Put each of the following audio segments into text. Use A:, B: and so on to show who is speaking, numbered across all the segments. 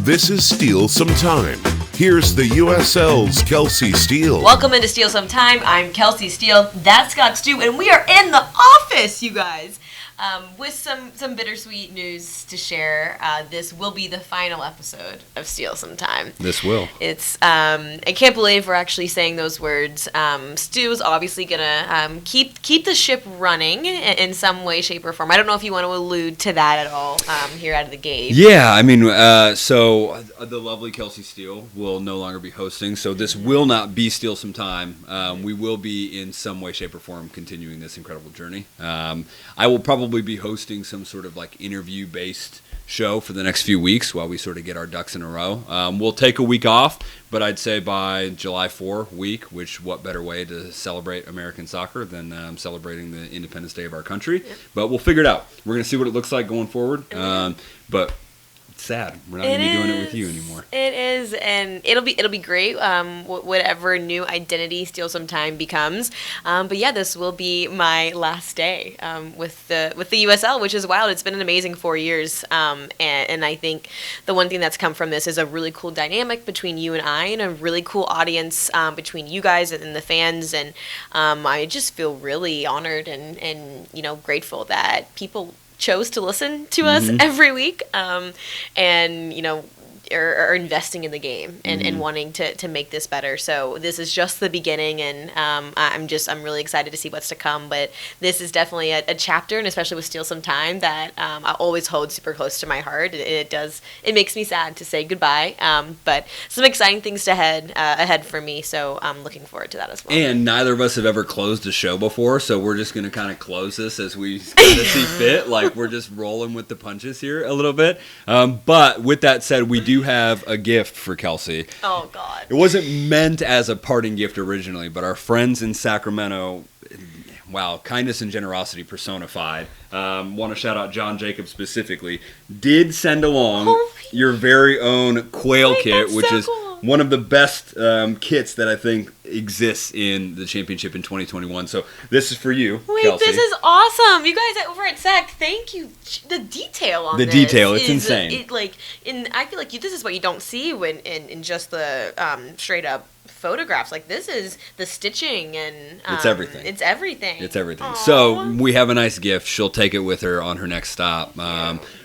A: This is Steele Sometime. Here's the USL's Kelsi Steele.
B: Welcome into Steele Sometime. I'm Kelsi Steele. That's Scott Stewart, and we are in the office, you guys. With some bittersweet news to share. This will be the final episode of Steele Sometime.
C: This will.
B: It's I can't believe we're actually saying those words. Stu's obviously gonna keep the ship running in some way, shape, or form. I don't know if you want to allude to that at all here out of the gate.
C: Yeah, I mean, so the lovely Kelsi Steele will no longer be hosting, so this will not be Steele Sometime. We will be in some way, shape, or form continuing this incredible journey. I will probably be hosting some sort of like interview-based show for the next few weeks while we sort of get our ducks in a row. We'll take a week off, but I'd say by July 4 week, which what better way to celebrate American soccer than celebrating the Independence Day of our country. Yep. But we'll figure it out. We're going to see what it looks like going forward. But it's sad. We're not going to be doing it with you anymore.
B: It is, and it'll be great, whatever new identity Steele Sometime becomes. But yeah, this will be my last day with the USL, which is wild. It's been an amazing 4 years, and I think the one thing that's come from this is a really cool dynamic between you and I, and a really cool audience between you guys and the fans. And I just feel really honored and grateful that people chose to listen to us every week, and are investing in the game and wanting to make this better. So this is just the beginning, and I'm really excited to see what's to come. But this is definitely a chapter, and especially with Steele Sometime, that I always hold super close to my heart. It makes me sad to say goodbye, but some exciting things ahead for me. So I'm looking forward to that as well.
C: And neither of us have ever closed a show before, so we're just going to kind of close this as we kind of see fit. Like, we're just rolling with the punches here a little bit. But with that said, we do have a gift for Kelsi.
B: Oh, God.
C: It wasn't meant as a parting gift originally, but our friends in Sacramento, wow, kindness and generosity personified. Want to shout out John Jacobs specifically. Did send along your very own quail kit, which is cool. One of the best kits that I think exists in the championship in 2021. So this is for you,
B: Wait,
C: Kelsi.
B: This is awesome. You guys over at SAC, thank you. The detail on this.
C: The detail, it's insane.
B: I feel like this is what you don't see when in just the straight up photographs. Like, this is the stitching, and
C: it's everything.
B: It's everything.
C: Aww. So we have a nice gift. She'll take it with her on her next stop.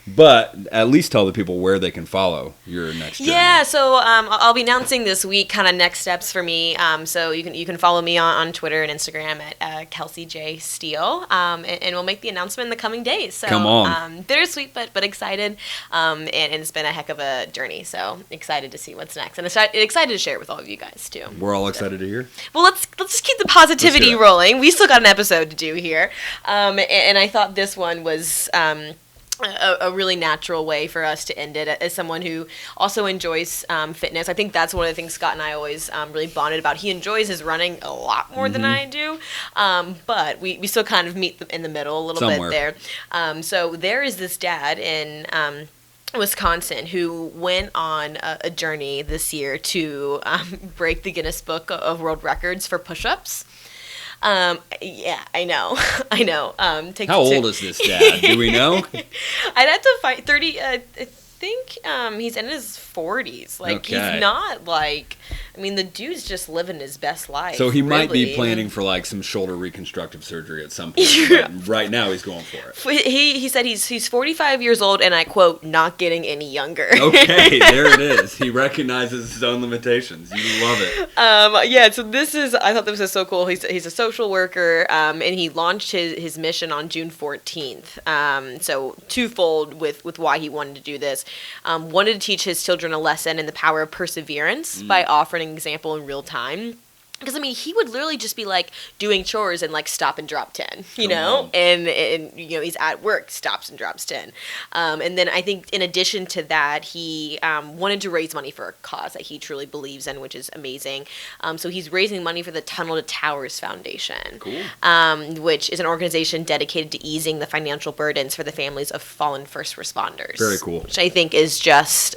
C: But at least tell the people where they can follow your next journey.
B: Yeah, so I'll be announcing this week kind of next steps for me. So you can follow me on Twitter and Instagram at Kelsi J Steele, and we'll make the announcement in the coming days. So,
C: come on.
B: Bittersweet, but excited, and it's been a heck of a journey. So excited to see what's next, and excited to share it with all of you guys too.
C: We're all excited to hear.
B: Well, let's just keep the positivity rolling. We still got an episode to do here, and I thought this one was a really natural way for us to end it. As someone who also enjoys fitness, I think that's one of the things Scott and I always really bonded about. He enjoys his running a lot more than I do, but we still kind of meet in the middle a little bit there. So there is this dad in Wisconsin who went on a journey this year to break the Guinness Book of World Records for push-ups. Yeah, I know.
C: How old is this dad? Do we know?
B: I'd have to find 30. I think he's in his 40s. Like, he's not like. I mean, the dude's just living his best life.
C: So he might be planning for like some shoulder reconstructive surgery at some point. But right now, he's going for it.
B: He said he's 45 years old, and I quote, not getting any younger.
C: Okay, there it is. He recognizes his own limitations. You love it.
B: Yeah. So I thought this was so cool. He's a social worker, and he launched his mission on June 14th. So twofold with why he wanted to do this. Wanted to teach his children a lesson in the power of perseverance by offering an example in real time. Because, I mean, he would literally just be, like, doing chores and, like, stop and drop 10, you know? And he's at work, stops and drops 10. And then I think in addition to that, he wanted to raise money for a cause that he truly believes in, which is amazing. So he's raising money for the Tunnel to Towers Foundation, which is an organization dedicated to easing the financial burdens for the families of fallen first responders.
C: Very cool.
B: Which I think is just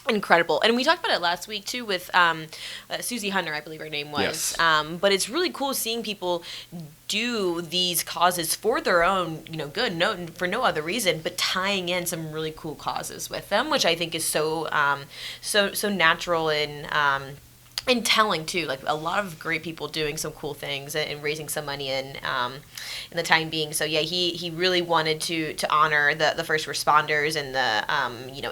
B: incredible. And we talked about it last week too with Susie Hunter, I believe her name was.
C: Yes.
B: But it's really cool seeing people do these causes for their own, good, for no other reason, but tying in some really cool causes with them, which I think is so natural and telling too. Like a lot of great people doing some cool things and raising some money in the time being. So yeah, he really wanted to honor the first responders and the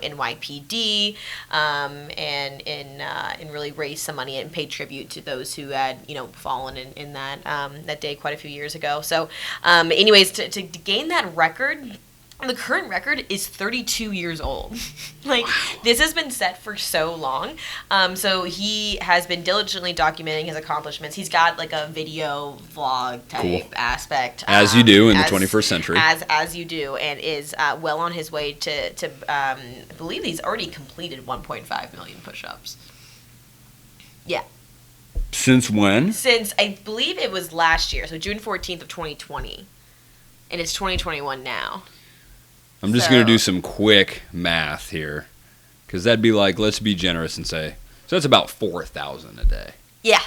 B: NYPD and really raise some money and pay tribute to those who had fallen in that day quite a few years ago. So anyways, to gain that record. The current record is 32 years old. Like, this has been set for so long. So he has been diligently documenting his accomplishments. He's got, like, a video vlog type aspect.
C: As you do in the 21st century.
B: As you do, and is well on his way to I believe he's already completed 1.5 million push-ups. Yeah.
C: Since when?
B: Since, I believe it was last year, so June 14th of 2020. And it's 2021 now.
C: I'm just going to do some quick math here, because that'd be like, let's be generous and say, so that's about 4,000 a day.
B: Yeah.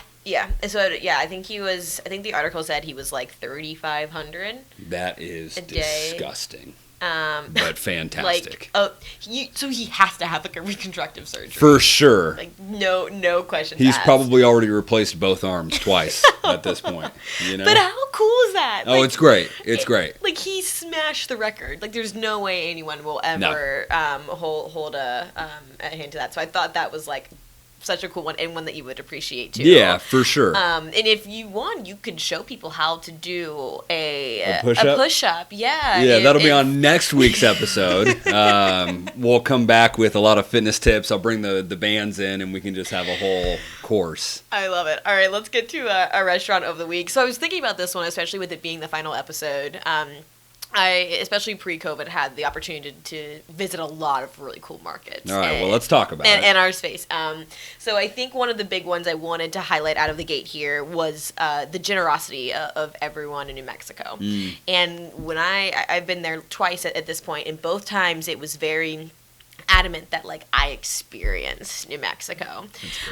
B: So I think the article said he was like 3,500.
C: That is disgusting. But fantastic.
B: So he has to have like a reconstructive surgery.
C: For sure.
B: Like no questions
C: He's
B: asked.
C: probably already replaced both arms twice at this point.
B: But how cool is that?
C: Oh, it's great. It's great.
B: Like he smashed the record. Like there's no way anyone will ever hold a hand to that. So I thought that was like such a cool one and one that you would appreciate too.
C: Yeah, for sure.
B: And if you want, you could show people how to do a
C: push-up?
B: Yeah.
C: Yeah, that'll be on next week's episode. We'll come back with a lot of fitness tips. I'll bring the bands in and we can just have a whole course.
B: I love it. All right, let's get to a restaurant of the week. So I was thinking about this one, especially with it being the final episode. I, especially pre-COVID, had the opportunity to visit a lot of really cool markets.
C: All right, well, let's talk about it.
B: And our space. So I think one of the big ones I wanted to highlight out of the gate here was the generosity of everyone in New Mexico. And when I've been there twice at this point, and both times it was very adamant that like I experienced New Mexico.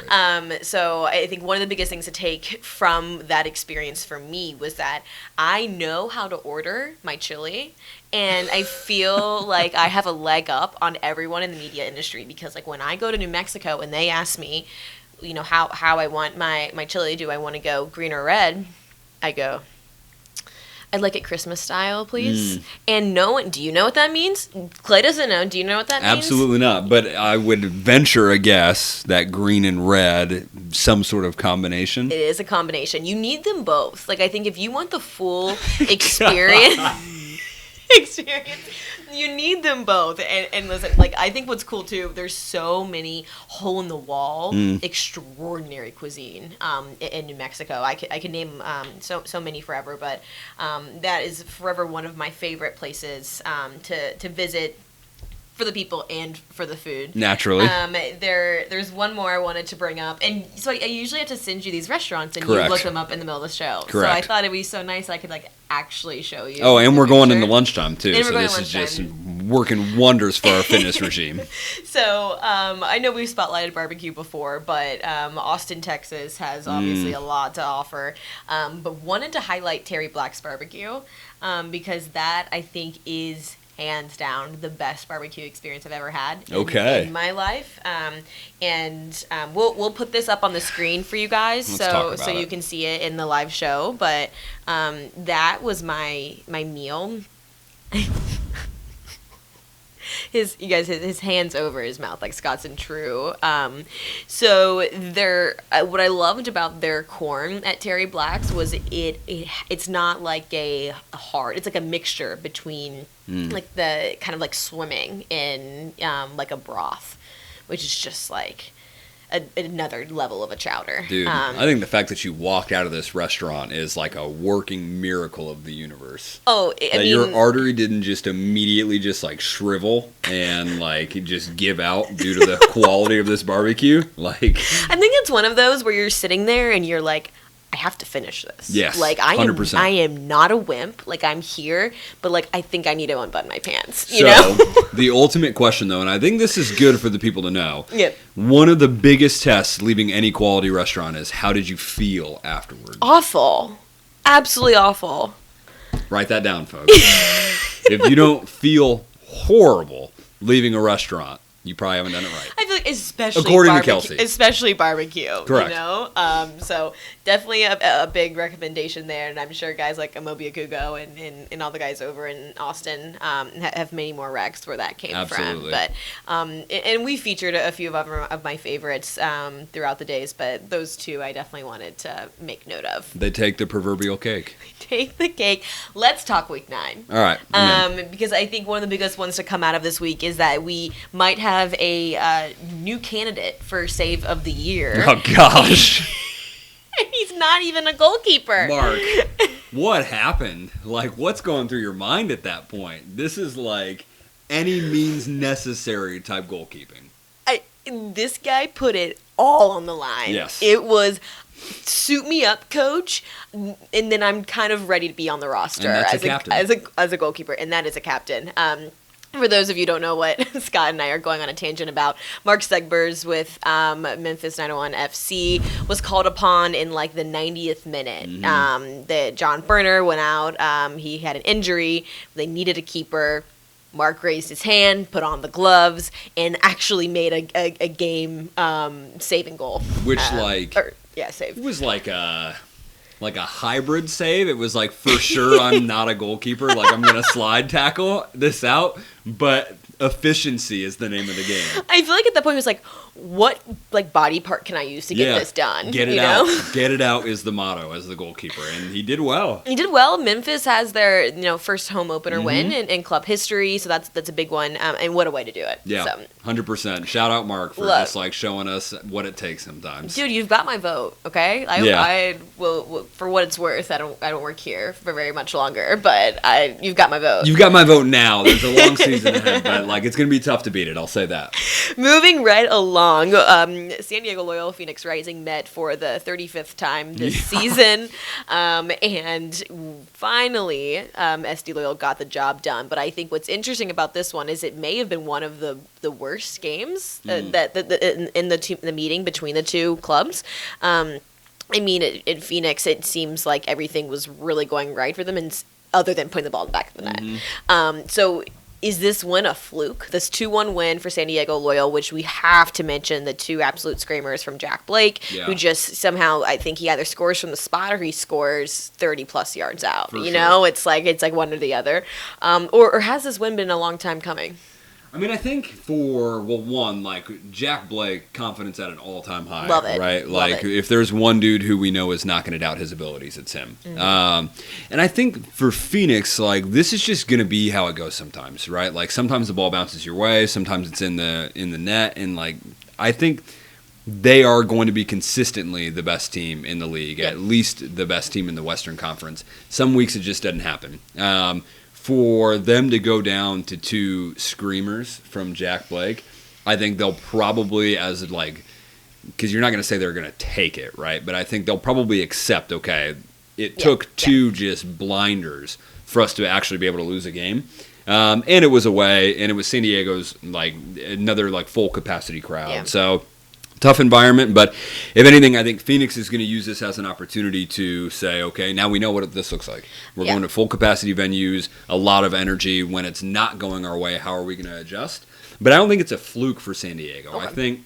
C: That's great.
B: So I think one of the biggest things to take from that experience for me was that I know how to order my chili, and I feel like I have a leg up on everyone in the media industry, because like when I go to New Mexico and they ask me, how I want my chili, do I want to go green or red? I go, I'd like it Christmas style, please. And no one, do you know what that means? Clay doesn't know. Do you know what that means?
C: Absolutely not. But I would venture a guess that green and red, some sort of combination.
B: It is a combination. You need them both. Like, I think if you want the full experience, you need them both. And listen, like, I think what's cool too, there's so many hole-in-the-wall, extraordinary cuisine in New Mexico. I could name so many forever, but that is forever one of my favorite places to visit, for the people and for the food.
C: Naturally.
B: There's one more I wanted to bring up. And so I usually have to send you these restaurants, and
C: Correct.
B: you look them up in the middle of the show.
C: Correct.
B: So I thought it'd be so nice I could like actually show you.
C: Oh, and
B: the
C: we're going in
B: picture.
C: the lunchtime too.
B: And
C: So
B: we're
C: this
B: going
C: is
B: lunchtime.
C: just working wonders for our fitness regime.
B: So I know we've spotlighted barbecue before, but Austin, Texas has obviously a lot to offer. But wanted to highlight Terry Black's Barbecue because that, I think, is hands down the best barbecue experience I've ever had in my life. And we'll put this up on the screen for you guys so you can see it in the live show. But that was my meal. His hands over his mouth, like Scott's and True. So what I loved about their corn at Terry Black's was it's not like a hard. It's like a mixture between like the kind of like swimming in like a broth, which is just like another level of a chowder.
C: Dude, I think the fact that you walked out of this restaurant is like a working miracle of the universe.
B: Oh, I mean,
C: your artery didn't just immediately just like shrivel and like just give out due to the quality of this barbecue. Like,
B: I think it's one of those where you're sitting there and you're like, I have to finish this.
C: Yes,
B: Like,
C: 100%.
B: I am not a wimp. Like, I'm here, but, like, I think I need to unbutton my pants, you
C: So,
B: know?
C: the ultimate question, though, and I think this is good for the people to know.
B: Yep.
C: One of the biggest tests leaving any quality restaurant is, how did you feel afterward?
B: Awful. Absolutely awful.
C: Write that down, folks. If you don't feel horrible leaving a restaurant, you probably haven't done it right.
B: I feel like especially
C: According to
B: barbecue,
C: Kelsi.
B: especially barbecue.
C: Correct.
B: You know, so definitely a big recommendation there, and I'm sure guys like Amobi Akugo and all the guys over in Austin have many more recs where that came
C: Absolutely.
B: from. But and we featured a few of my favorites throughout the days, but those two I definitely wanted to make note of.
C: They take the proverbial cake.
B: Take the cake. Let's talk week 9.
C: All right. I'm in.
B: Because I think one of the biggest ones to come out of this week is that we might have a new candidate for save of the year.
C: Oh, gosh.
B: And he's not even a goalkeeper.
C: Mark, what happened? Like, what's going through your mind at that point? This is like any means necessary type goalkeeping.
B: This guy put it all on the line.
C: Yes.
B: It was suit me up, coach, and then I'm kind of ready to be on the roster
C: And that's
B: as
C: a captain.
B: as a goalkeeper, and that is a captain. For those of you who don't know what Scott and I are going on a tangent about, Mark Segbers with Memphis 901 FC was called upon in like the 90th minute. That John Berner went out. He had an injury. They needed a keeper. Mark raised his hand, put on the gloves, and actually made a game saving goal.
C: Which
B: save.
C: It was like a hybrid save. It was like, for sure I'm not a goalkeeper. Like, I'm going to slide tackle this out. But efficiency is the name of the game.
B: I feel like at that point it was like, what like body part can I use to get this done?
C: Get it
B: you
C: out.
B: know?
C: Get it out is the motto as the goalkeeper. And he did well.
B: He did well. Memphis has their first home opener win in club history, so that's a big one. And what a way to do it.
C: Yeah,
B: So,
C: 100%. Shout out Mark for
B: Look.
C: just like showing us what it takes sometimes.
B: dude, you've got my vote. Okay, I will for what it's worth. I don't work here for very much longer, but you've got my vote.
C: You've got my vote now. There's a long season ahead, but like it's gonna be tough to beat it. I'll say that.
B: Moving right along, San Diego Loyal Phoenix Rising met for the 35th time this season, and finally, SD Loyal got the job done. But I think what's interesting about this one is it may have been one of the worst games in the meeting between the two clubs. I mean, in Phoenix, it seems like everything was really going right for them, and other than putting the ball in the back of the net. So is this win a fluke? This 2-1 win for San Diego Loyal, which we have to mention the two absolute screamers from Jack Blake, who just somehow, I think he either scores from the spot or he scores 30-plus yards out.
C: For
B: you
C: sure.
B: know, it's like one or the other. Or has this win been a long time coming?
C: I mean, I think one, like Jack Blake, confidence at an all-time high.
B: Love it.
C: Right?
B: Love
C: Like,
B: it.
C: if there's one dude who we know is not going to doubt his abilities, it's him. And I think for Phoenix, like, this is just going to be how it goes sometimes, right? Like, sometimes the ball bounces your way, sometimes it's in the net, and like, I think they are going to be consistently the best team in the league, at least the best team in the Western Conference. Some weeks it just doesn't happen. For them to go down to two screamers from Jack Blake, I think they'll probably, as like, because you're not going to say they're going to take it, right? But I think they'll probably accept, okay, it took two just blinders for us to actually be able to lose a game. And it was away, and it was San Diego's, like, another, like, full capacity crowd.
B: Yeah.
C: So, tough environment, but if anything, I think Phoenix is going to use this as an opportunity to say, okay, now we know what this looks like. We're going to full capacity venues, a lot of energy. When it's not going our way, how are we going to adjust? But I don't think it's a fluke for San Diego.
B: Okay.
C: I think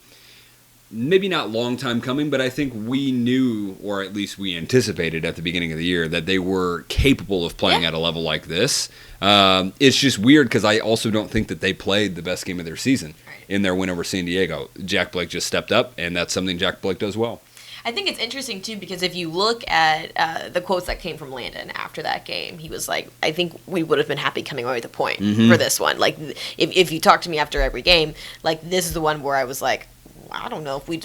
C: maybe not long time coming, but I think we knew, or at least we anticipated at the beginning of the year, that they were capable of playing at a level like this. It's just weird because I also don't think that they played the best game of their season in their win over San Diego. Jack Blake just stepped up, and that's something Jack Blake does well.
B: I think it's interesting, too, because if you look at the quotes that came from Landon after that game, he was like, I think we would have been happy coming away with a point for this one. Like, if you talk to me after every game, like, this is the one where I was like, I don't know if we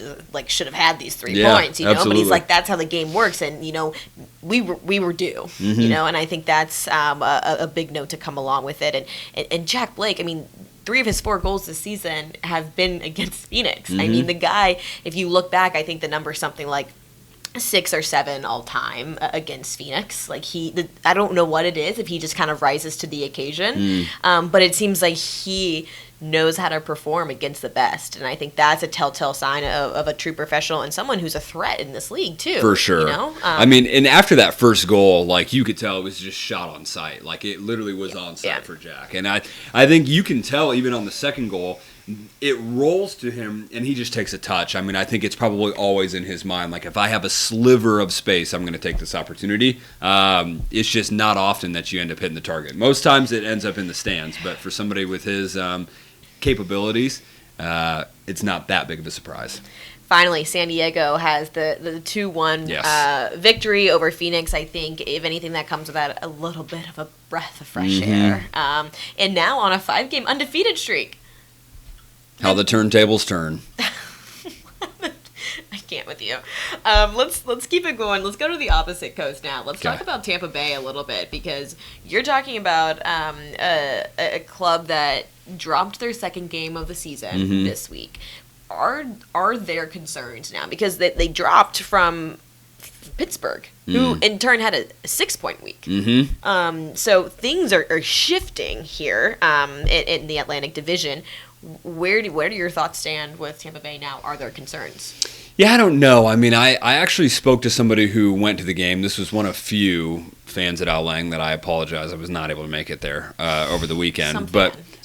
B: should have had these 3 points, you know.
C: Absolutely.
B: But he's like, that's how the game works, and we were due, you know. And I think that's a big note to come along with it. And Jack Blake, I mean, 3 of his 4 goals this season have been against Phoenix. I mean, the guy, if you look back, I think the number is something like 6 or 7 all time against Phoenix. Like I don't know what it is, if he just kind of rises to the occasion. But it seems like he knows how to perform against the best, and I think that's a telltale sign of a true professional and someone who's a threat in this league too.
C: For sure.
B: You know?
C: I mean, and after that first goal, like, you could tell it was just shot on sight. Like, it literally was on sight for Jack. And I think you can tell even on the second goal, it rolls to him and he just takes a touch. I mean, I think it's probably always in his mind, like, if I have a sliver of space, I'm going to take this opportunity. It's just not often that you end up hitting the target. Most times it ends up in the stands, but for somebody with his capabilities, it's not that big of a surprise.
B: Finally, San Diego has the 2-1 victory over Phoenix. I think, if anything, that comes with that a little bit of a breath of fresh air. And now on a 5-game undefeated streak.
C: How the turntables turn.
B: I can't with you. Let's keep it going. Let's go to the opposite coast now. Let's talk about Tampa Bay a little bit, because you're talking about a club that dropped their second game of the season this week. Are there concerns now? Because they dropped from Pittsburgh, who in turn had a 6-point week. So things are shifting here in the Atlantic Division. Where do your thoughts stand with Tampa Bay now? Are there concerns?
C: Yeah, I don't know. I mean, I actually spoke to somebody who went to the game. This was one of few fans at Al Lang that I apologize. I was not able to make it there over the weekend.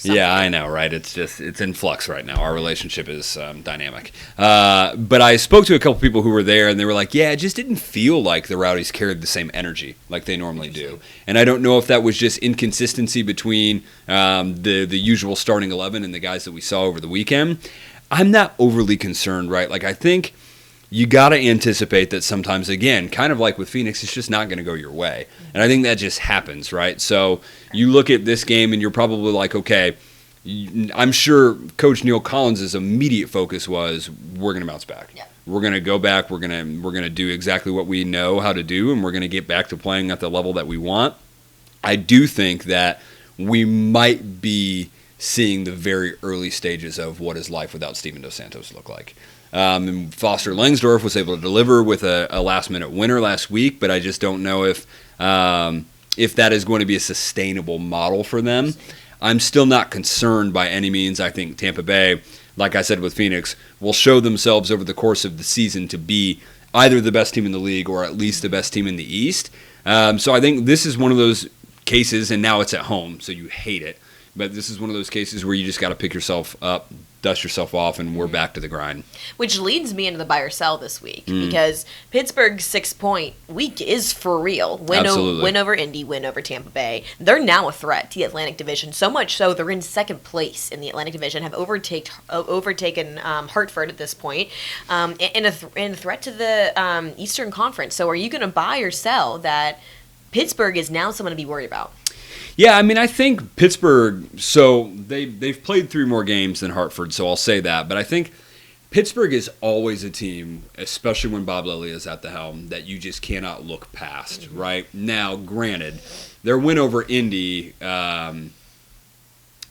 C: Yeah, I know, right? It's in flux right now. Our relationship is dynamic. But I spoke to a couple people who were there, and they were like, yeah, it just didn't feel like the Rowdies carried the same energy like they normally do. And I don't know if that was just inconsistency between the usual starting 11 and the guys that we saw over the weekend. I'm not overly concerned, right? Like, I think you got to anticipate that sometimes, again, kind of like with Phoenix, it's just not going to go your way. And I think that just happens, right? So you look at this game and you're probably like, okay, I'm sure Coach Neil Collins' immediate focus was, we're going to bounce back. Yeah. We're going to go back. We're going to do exactly what we know how to do, and we're going to get back to playing at the level that we want. I do think that we might be seeing the very early stages of what does life without Steven Dos Santos look like. And Foster Langsdorff was able to deliver with a last-minute winner last week, but I just don't know if that is going to be a sustainable model for them. I'm still not concerned by any means. I think Tampa Bay, like I said with Phoenix, will show themselves over the course of the season to be either the best team in the league or at least the best team in the East. So I think this is one of those cases, and now it's at home, so you hate it. But this is one of those cases where you just got to pick yourself up, dust yourself off, and we're back to the grind. Which
B: leads me into the buy or sell this week, because Pittsburgh's 6-point week is for real. Win over Indy, win over Tampa Bay. They're now a threat to the Atlantic Division, so much so they're in second place in the Atlantic Division, have overtaken Hartford at this point, and a threat to the Eastern Conference. So are you going to buy or sell that Pittsburgh is now someone to be worried about?
C: Yeah, I mean, I think Pittsburgh, so they've played 3 more games than Hartford, so I'll say that. But I think Pittsburgh is always a team, especially when Bob Lilly is at the helm, that you just cannot look past, right? Now, granted, their win over Indy,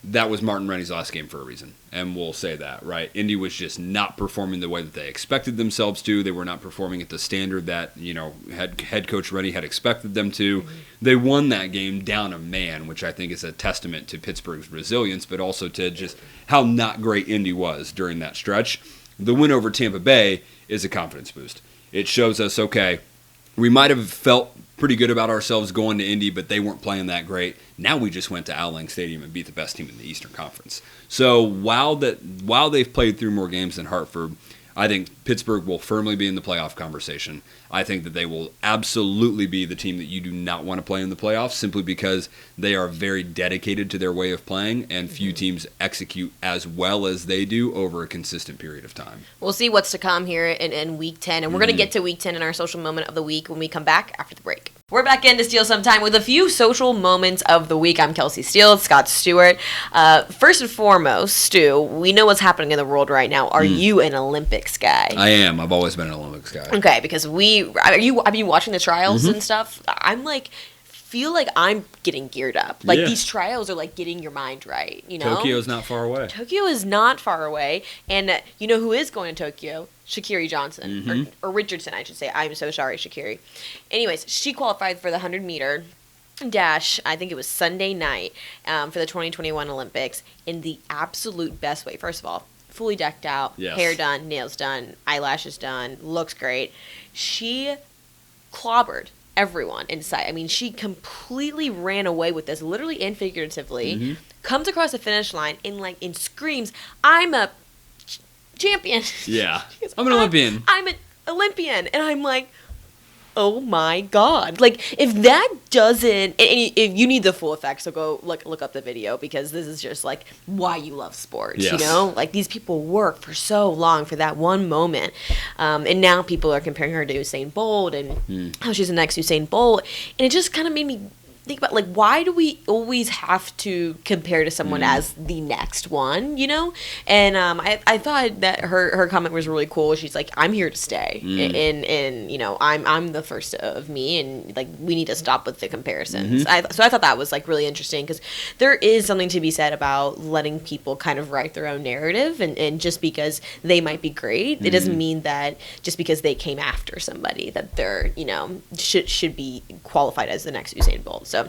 C: that was Martin Rennie's last game for a reason, and we'll say that, right? Indy was just not performing the way that they expected themselves to. They were not performing at the standard that, head coach Rennie had expected them to. They won that game down a man, which I think is a testament to Pittsburgh's resilience, but also to just how not great Indy was during that stretch. The win over Tampa Bay is a confidence boost. It shows us, okay, we might have felt pretty good about ourselves going to Indy, but they weren't playing that great. Now we just went to Al Lang Stadium and beat the best team in the Eastern Conference. So while they've played 3 more games than Hartford, I think Pittsburgh will firmly be in the playoff conversation. I think that they will absolutely be the team that you do not want to play in the playoffs, simply because they are very dedicated to their way of playing, and few teams execute as well as they do over a consistent period of time.
B: We'll see what's to come here in Week 10, and we're going to get to Week 10 in our social moment of the week when we come back after the break. We're back in to Steal Some Time with a few social moments of the week. I'm Kelsi Steele, Scott Stewart. First and foremost, Stu, we know what's happening in the world right now. Are you an Olympics guy?
C: I am. I've always been an Olympics guy.
B: Okay, because have you watching the trials and stuff? I'm feel like I'm getting geared up. These trials are getting your mind right,
C: Tokyo's not far away.
B: Tokyo is not far away, and you know who is going to Tokyo? Sha'Carri Johnson, or Richardson, I should say. I'm so sorry, Sha'Carri. Anyways, she qualified for the 100-meter dash, I think it was Sunday night, for the 2021 Olympics in the absolute best way. First of all, fully decked out, hair done, nails done, eyelashes done, looks great. She clobbered everyone in sight. I mean, she completely ran away with this, literally and figuratively, comes across the finish line and screams, "I'm a champion."
C: Yeah.
B: Goes,
C: I'm an Olympian.
B: I'm an Olympian. And I'm like, oh my God. Like, if that doesn't, and if you need the full effect, so go look up the video, because this is just like why you love sports,
C: yes.
B: you know? Like, these people work for so long for that one moment. And now people are comparing her to Usain Bolt and how she's the next Usain Bolt. And it just kind of made me think about, like, why do we always have to compare to someone as the next one, you know? And I thought that her comment was really cool. She's like, I'm here to stay, and you know, I'm the first of me, and like, we need to stop with the comparisons. So I thought that was like really interesting, because there is something to be said about letting people kind of write their own narrative, and just because they might be great, it doesn't mean that just because they came after somebody that they're, you know, should be qualified as the next Usain Bolt. So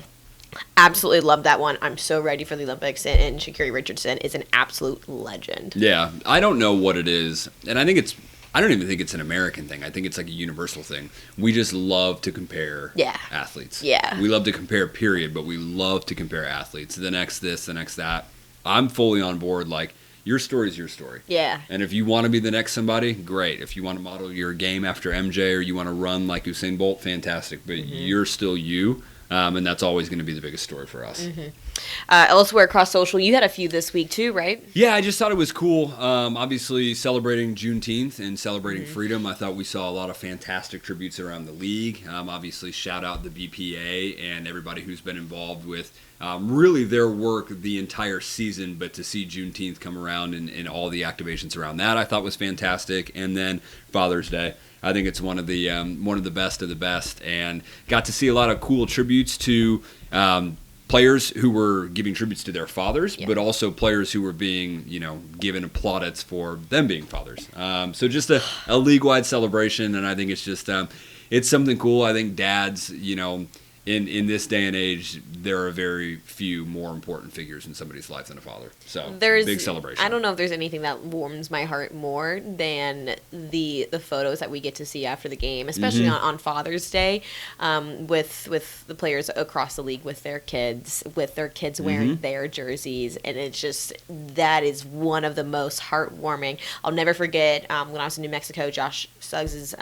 B: absolutely love that one. I'm so ready for the Olympics, and Sha'Carri Richardson is an absolute legend.
C: Yeah, I don't know what it is, and I don't even think it's an American thing. I think it's like a universal thing. We just love to compare athletes. Yeah. We love to compare, period, but we love to compare athletes. The next this, the next that. I'm fully on board, like, your story is your story. Yeah. And if you want to be the next somebody, great. If you want to model your game after MJ, or you want to run like Usain Bolt, fantastic. But you're still you. And that's always going to be the biggest story for us.
B: Elsewhere across social, you had a few this week too, right?
C: Yeah, I just thought it was cool. Obviously, celebrating Juneteenth and celebrating freedom, I thought we saw a lot of fantastic tributes around the league. Obviously, shout out the BPA and everybody who's been involved with really their work the entire season, but to see Juneteenth come around and all the activations around that, I thought was fantastic. And then Father's Day. I think it's one of the best of the best, and got to see a lot of cool tributes to players who were giving tributes to their fathers, but also players who were being, you know, given plaudits for them being fathers. So just a league-wide celebration, and I think it's just it's something cool. I think dads, you know, in this day and age, there are very few more important figures in somebody's life than a father. So big celebration.
B: I don't know if there's anything that warms my heart more than the photos that we get to see after the game, especially on Father's Day, with the players across the league with their kids wearing their jerseys, and it's just, that is one of the most heartwarming. I'll never forget when I was in New Mexico, Josh Suggs'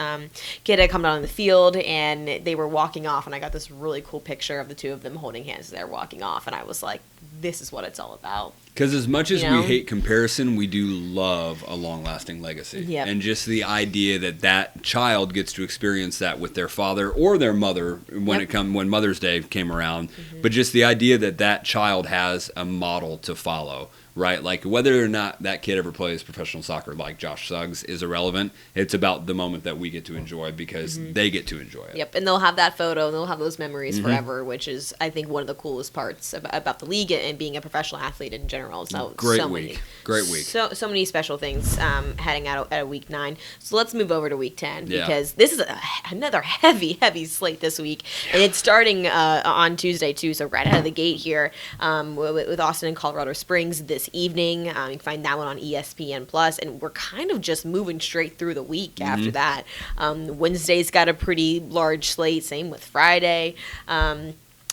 B: kid had come down on the field, and they were walking off, and I got this really cool picture of the two of them holding hands as they're walking off, and I was like, this is what it's all about.
C: Because as much as we hate comparison, we do love a long-lasting legacy. Yep. And just the idea that that child gets to experience that with their father or their mother when Mother's Day came around, but just the idea that that child has a model to follow. Right, like whether or not that kid ever plays professional soccer like Josh Suggs is irrelevant. It's about the moment that we get to enjoy, because they get to enjoy it.
B: Yep, and they'll have that photo, and they'll have those memories forever, which is, I think, one of the coolest parts about the league and being a professional athlete in general. So
C: Great week.
B: So many special things heading out at week 9. So let's move over to week 10, because this is another heavy slate this week, and it's starting on Tuesday too. So right out of the gate here with Austin and Colorado Springs this evening. You can find that one on ESPN Plus, and we're kind of just moving straight through the week after that. Wednesday's got a pretty large slate, same with Friday.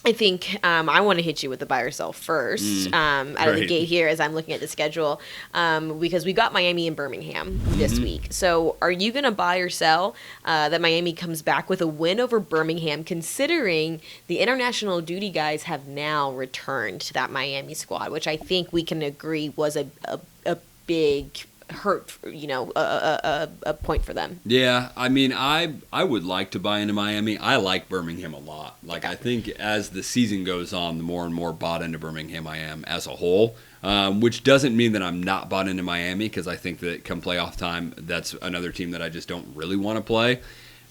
B: I think I want to hit you with the buy or sell first out of the gate here as I'm looking at the schedule, because we got Miami and Birmingham this week. So are you going to buy or sell that Miami comes back with a win over Birmingham, considering the international duty guys have now returned to that Miami squad, which I think we can agree was a big hurt, you know, a point for them.
C: Yeah, I mean, I would like to buy into Miami. I like Birmingham a lot. Like, I think as the season goes on, the more and more bought into Birmingham I am as a whole, which doesn't mean that I'm not bought into Miami, because I think that come playoff time, that's another team that I just don't really want to play.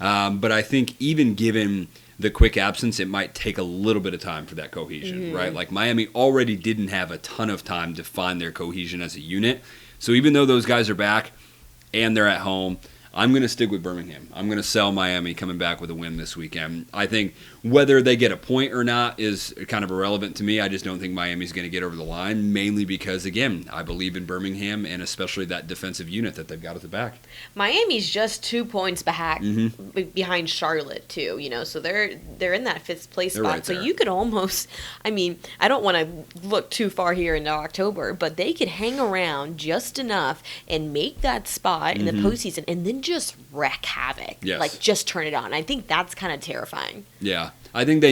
C: But I think even given the quick absence, it might take a little bit of time for that cohesion, right? Like, Miami already didn't have a ton of time to find their cohesion as a unit. So even though those guys are back and they're at home, I'm going to stick with Birmingham. I'm going to sell Miami coming back with a win this weekend. I think whether they get a point or not is kind of irrelevant to me. I just don't think Miami's going to get over the line, mainly because, again, I believe in Birmingham and especially that defensive unit that they've got at the back.
B: Miami's just 2 points behind Charlotte, too, so they're in that 5th place spot.
C: Right
B: so
C: there.
B: you could almost, I don't want to look too far here into October, but they could hang around just enough and make that spot in the postseason and then just wreak havoc.
C: Yes.
B: Like, just turn it on. I think that's kind of terrifying.
C: Yeah. I think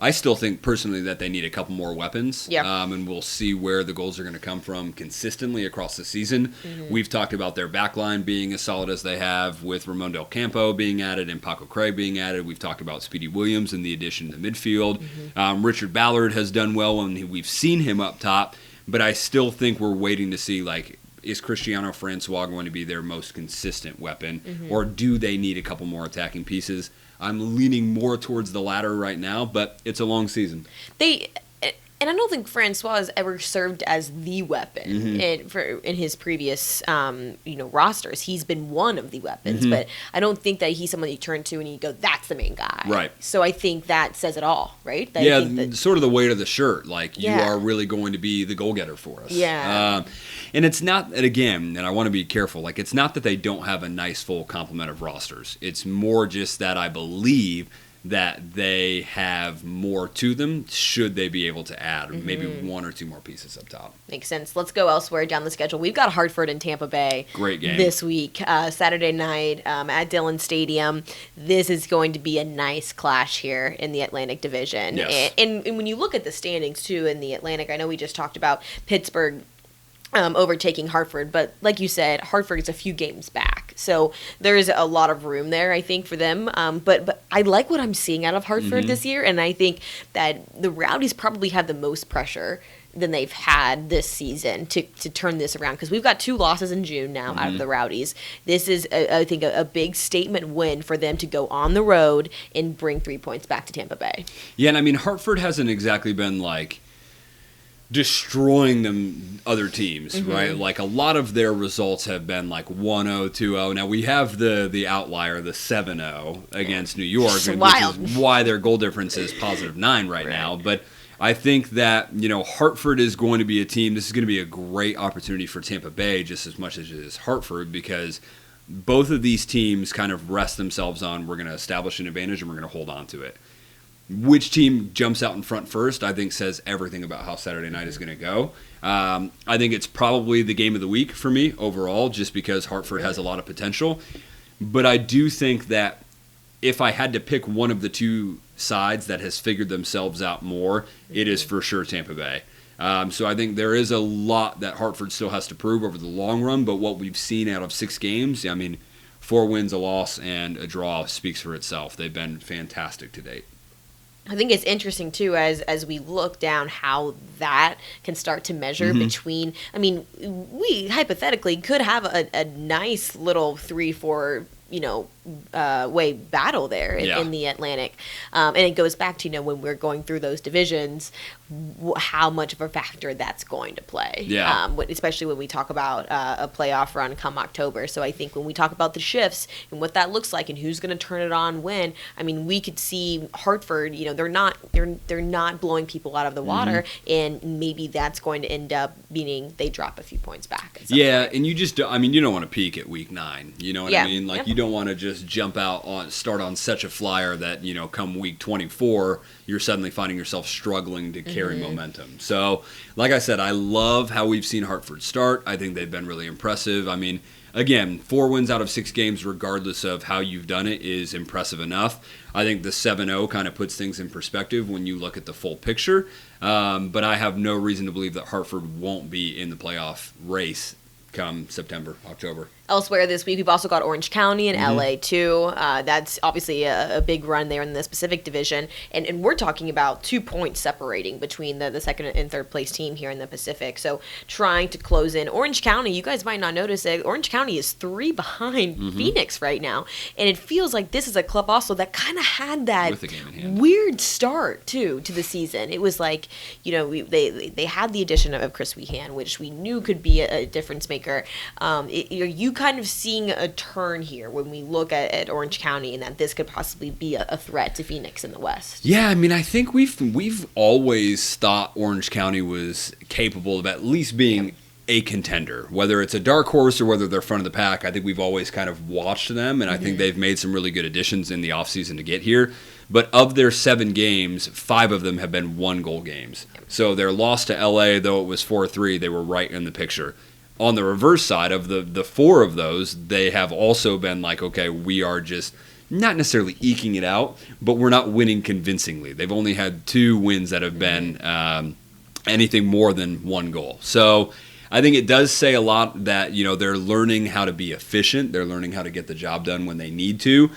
C: I still think personally that they need a couple more weapons.
B: Yeah.
C: And we'll see where the goals are going to come from consistently across the season. We've talked about their back line being as solid as they have, with Ramon Del Campo being added and Paco Craig being added. We've talked about Speedy Williams and the addition to the midfield. Richard Ballard has done well when we've seen him up top, but I still think we're waiting to see, like, is Cristiano Francois going to be their most consistent weapon, or do they need a couple more attacking pieces? I'm leaning more towards the latter right now, but it's a long season.
B: And I don't think Francois has ever served as the weapon in his previous, rosters. He's been one of the weapons, but I don't think that he's someone you turn to and you go, "That's the main guy."
C: Right.
B: So I think that says it all, right?
C: I think sort of the weight of the shirt. Like, you are really going to be the goal-getter for us.
B: Yeah.
C: And it's not that, again, and I want to be careful, like, it's not that they don't have a nice full complement of rosters. It's more just that I believe that they have more to them should they be able to add maybe 1 or 2 more pieces up top.
B: Makes sense. Let's go elsewhere down the schedule. We've got Hartford and Tampa Bay.
C: Great game.
B: This week, Saturday night at Dillon Stadium. This is going to be a nice clash here in the Atlantic Division.
C: Yes.
B: And when you look at the standings, too, in the Atlantic, I know we just talked about Pittsburgh overtaking Hartford, but like you said, Hartford is a few games back, so there's a lot of room there, I think, for them. But I like what I'm seeing out of Hartford this year, and I think that the Rowdies probably have the most pressure than they've had this season to turn this around, because we've got 2 losses in June now out of the Rowdies. This is, I think, a big statement win for them to go on the road and bring 3 points back to Tampa Bay.
C: Yeah, and I mean, Hartford hasn't exactly been like destroying them other teams, right? Like, a lot of their results have been like 1-0, 2-0. Now we have the outlier, the 7-0 against New York, which is why their goal difference is +9 right now. But I think that, Hartford is going to be a team. This is going to be a great opportunity for Tampa Bay just as much as it is Hartford, because both of these teams kind of rest themselves on, we're going to establish an advantage and we're going to hold on to it. Which team jumps out in front first, I think, says everything about how Saturday night is going to go. I think it's probably the game of the week for me overall, just because Hartford has a lot of potential. But I do think that if I had to pick one of the 2 sides that has figured themselves out more, it is for sure Tampa Bay. So I think there is a lot that Hartford still has to prove over the long run, but what we've seen out of 6 games, 4 wins, a loss, and a draw speaks for itself. They've been fantastic to date.
B: I think it's interesting, too, as we look down how that can start to measure between, we hypothetically could have a nice little 3-4 way battle there in the Atlantic. And it goes back to, when we're going through those divisions, how much of a factor that's going to play.
C: Yeah.
B: Especially when we talk about a playoff run come October. So I think when we talk about the shifts and what that looks like and who's going to turn it on when, we could see Hartford, they're not blowing people out of the water, and maybe that's going to end up meaning they drop a few points back.
C: Yeah, and you just you don't want to peak at week 9. You know what I mean? Like, you don't want to just start on such a flyer that, come week 24, you're suddenly finding yourself struggling to carry momentum. So, like I said, I love how we've seen Hartford start. I think they've been really impressive. Again, 4 wins out of 6 games, regardless of how you've done it, is impressive enough. I think the 7-0 kind of puts things in perspective when you look at the full picture. But I have no reason to believe that Hartford won't be in the playoff race come September, October.
B: Elsewhere this week, we've also got Orange County and LA, too. That's obviously a big run there in the Pacific Division. And we're talking about 2 points separating between the second and third place team here in the Pacific. So trying to close in. Orange County, you guys might not notice that Orange County is 3 behind Phoenix right now. And it feels like this is a club also that kind of had that weird start, too, to the season. It was like, they had the addition of Chris Wehan, which we knew could be a difference maker. You kind of seeing a turn here when we look at Orange County and that this could possibly be a threat to Phoenix in the West?
C: Yeah, I mean, I think we've always thought Orange County was capable of at least being a contender, whether it's a dark horse or whether they're front of the pack. I think we've always kind of watched them, and I think they've made some really good additions in the offseason to get here. But of their 7 games, 5 of them have been 1-goal games. So their loss to LA, though it was 4-3, they were right in the picture. On the reverse side of the 4 of those, they have also been like, okay, we are just not necessarily eking it out, but we're not winning convincingly. They've only had 2 wins that have been anything more than 1 goal. So I think it does say a lot that, you know, they're learning how to be efficient. They're learning how to get the job done when they need to.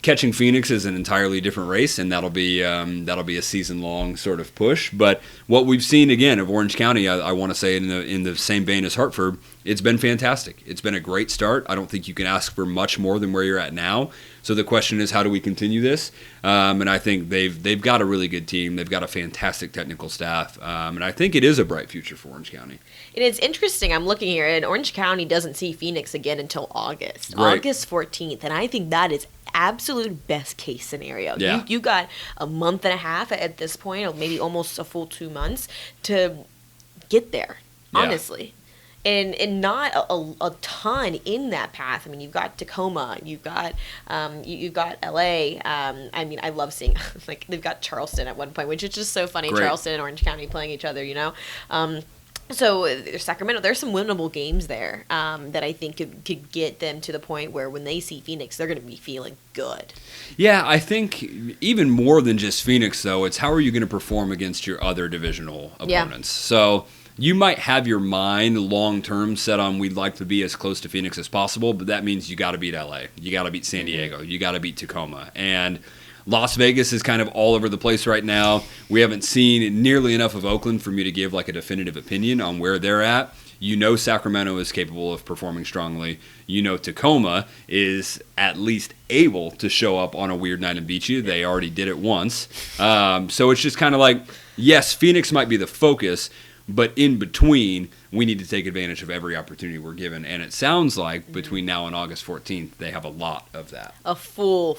C: Catching Phoenix is an entirely different race, and that'll be a season-long sort of push. But what we've seen again of Orange County, I want to say in the same vein as Hartford, it's been fantastic. It's been a great start. I don't think you can ask for much more than where you're at now. So the question is, how do we continue this? And I think they've got a really good team. They've got a fantastic technical staff, and I think it is a bright future for Orange County.
B: And it's interesting. I'm looking here, and Orange County doesn't see Phoenix again until August,
C: Right.
B: August 14th, and I think that is absolute best case scenario.
C: Yeah.
B: You got a month and a half at this point, or maybe almost a full 2 months to get there.
C: Yeah.
B: Honestly. And not a ton in that path. I mean, you've got Tacoma, you've got LA. I mean, I love seeing like they've got Charleston at one point, which is just so funny.
C: Great.
B: Charleston and Orange County playing each other, you know. So there's Sacramento, there's some winnable games there that I think could get them to the point where when they see Phoenix, they're going to be feeling good.
C: Yeah, I think even more than just Phoenix, though, it's how are you going to perform against your other divisional opponents. So you might have your mind long-term set on we'd like to be as close to Phoenix as possible, but that means you got to beat LA. You got to beat San Diego. You got to beat Tacoma. And Las Vegas is kind of all over the place right now. We haven't seen nearly enough of Oakland for me to give like a definitive opinion on where they're at. You know Sacramento is capable of performing strongly. You know Tacoma is at least able to show up on a weird night and beat you. They already did it once. So it's just kind of like, yes, Phoenix might be the focus, but in between, we need to take advantage of every opportunity we're given. And it sounds like between now and August 14th, they have a lot of that.
B: A full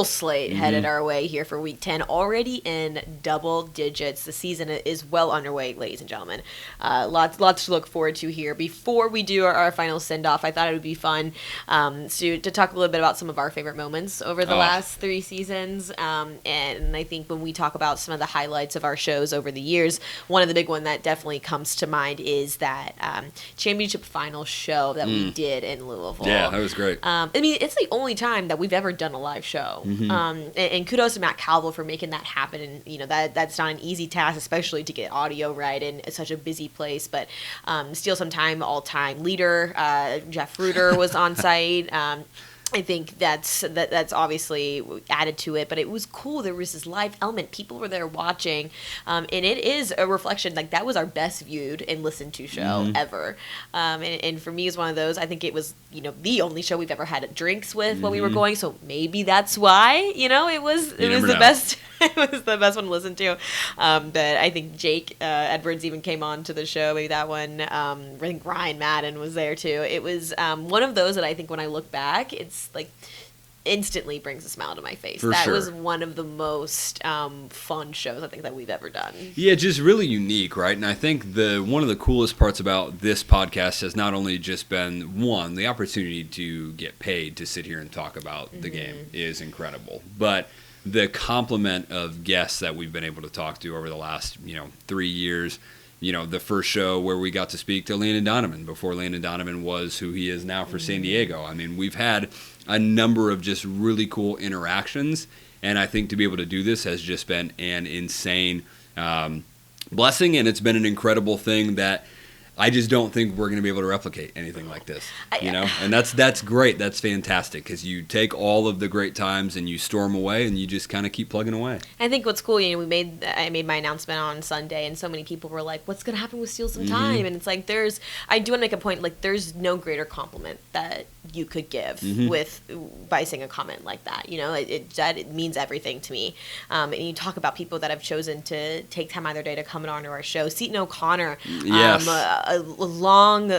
B: slate headed our way here for Week 10, already in double digits. The season is well underway, ladies and gentlemen. Lots to look forward to here. Before we do our final send-off, I thought it would be fun to talk a little bit about some of our favorite moments over the last 3 seasons. And I think when we talk about some of the highlights of our shows over the years, one of the big one that definitely comes to mind is that championship final show that we did in Louisville.
C: Yeah, that was great.
B: I mean, it's the only time that we've ever done a live show. And kudos to Matt Calville for making that happen. And, you know, that's not an easy task, especially to get audio right in such a busy place. But Steele sometime all-time leader, Jeff Reuter was on site. I think that's obviously added to it, but it was cool. There was this live element. People were there watching, and it is a reflection. Like, that was our best viewed and listened to show ever. And for me, it's one of those. I think it was, you know, the only show we've ever had drinks with when we were going. So maybe that's why, you know, it was the best. It was the best one to listen to. But I think Jake Edwards even came on to the show. Maybe that one. I think Ryan Madden was there too. It was one of those that I think when I look back, it's like instantly brings a smile to my face. That was one of the most fun shows I think that we've ever done. Yeah,
C: just really unique, right? And I think one of the coolest parts about this podcast has not only just been, one, the opportunity to get paid to sit here and talk about the game is incredible, but the complement of guests that we've been able to talk to over the last 3 years. You know, the first show where we got to speak to Landon Donovan before Landon Donovan was who he is now for San Diego. I mean, we've had a number of just really cool interactions, and I think to be able to do this has just been an insane blessing, and it's been an incredible thing that I just don't think we're going to be able to replicate anything like this, you know? And that's great. That's fantastic because you take all of the great times and you store them away and you just kind of keep plugging away.
B: I think what's cool, you know, I made my announcement on Sunday and so many people were like, what's going to happen with Steele sometime? And it's like, I do want to make a point, like there's no greater compliment that you could give by saying a comment like that. You know, it means everything to me. And you talk about people that have chosen to take time out of their day to come on to our show. Seton O'Connor,
C: yes.
B: a long,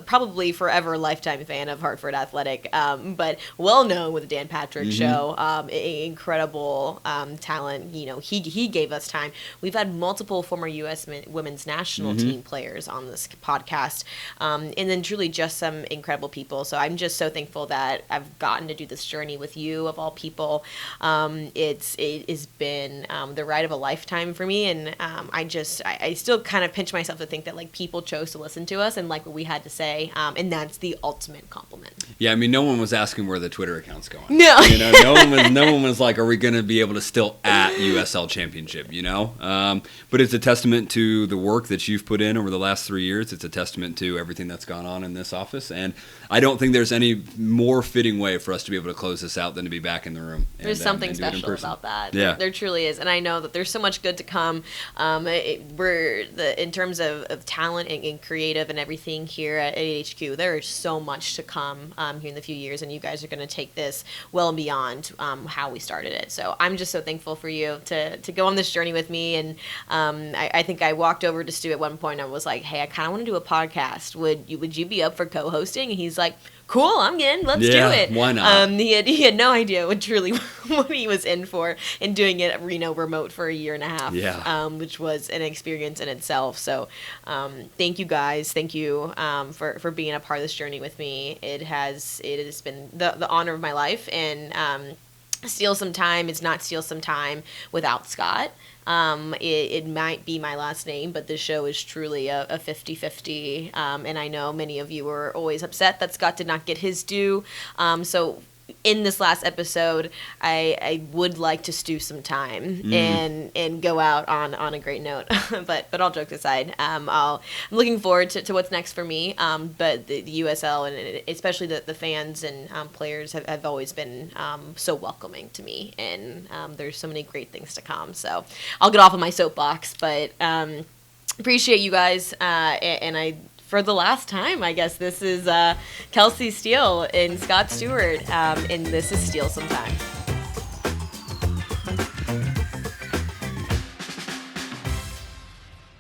B: probably forever lifetime fan of Hartford Athletic, but well known with the Dan Patrick Show. Incredible talent. He gave us time. We've had multiple former U.S. women's national team players on this podcast, and then truly just some incredible people. So I'm just so thankful that I've gotten to do this journey with you, of all people. It has been the ride of a lifetime for me, and I still kind of pinch myself to think that like people chose to listen to us and like what we had to say, and that's the ultimate compliment.
C: Yeah, I mean, no one was asking where the Twitter account's going.
B: No,
C: no one was like, "Are we going to be able to still at USL Championship?" But it's a testament to the work that you've put in over the last 3 years. It's a testament to everything that's gone on in this office, and I don't think there's any more fitting way for us to be able to close this out than to be back in the room.
B: There's something special about that.
C: Yeah,
B: there truly is, and I know that there's so much good to come. In terms of talent and creative and everything here at AHQ, there is so much to come here in the few years, and you guys are going to take this well beyond how we started it. So I'm just so thankful for you to go on this journey with me. And I think I walked over to Stu at one point and I was like, "Hey, I kind of want to do a podcast. Would you be up for co-hosting?" And he's like, "Cool, I'm in. Let's do it."
C: Why not?
B: He had no idea what he was in for, and doing it remote for a year and a half, which was an experience in itself. So thank you guys. Thank you for being a part of this journey with me. It has been the honor of my life, and Steele Some Time is not Steele Some Time without Scott. It might be my last name, but this show is truly a 50-50, and I know many of you were always upset that Scott did not get his due. So in this last episode, I would like to stew some time and go out on a great note. but all jokes aside, I'm looking forward to what's next for me. But the USL and especially the fans and players have always been so welcoming to me, and there's so many great things to come. So I'll get off of my soapbox, but appreciate you guys, and for the last time, I guess this is Kelsi Steele and Scott Stewart, and this is Steele Some Time.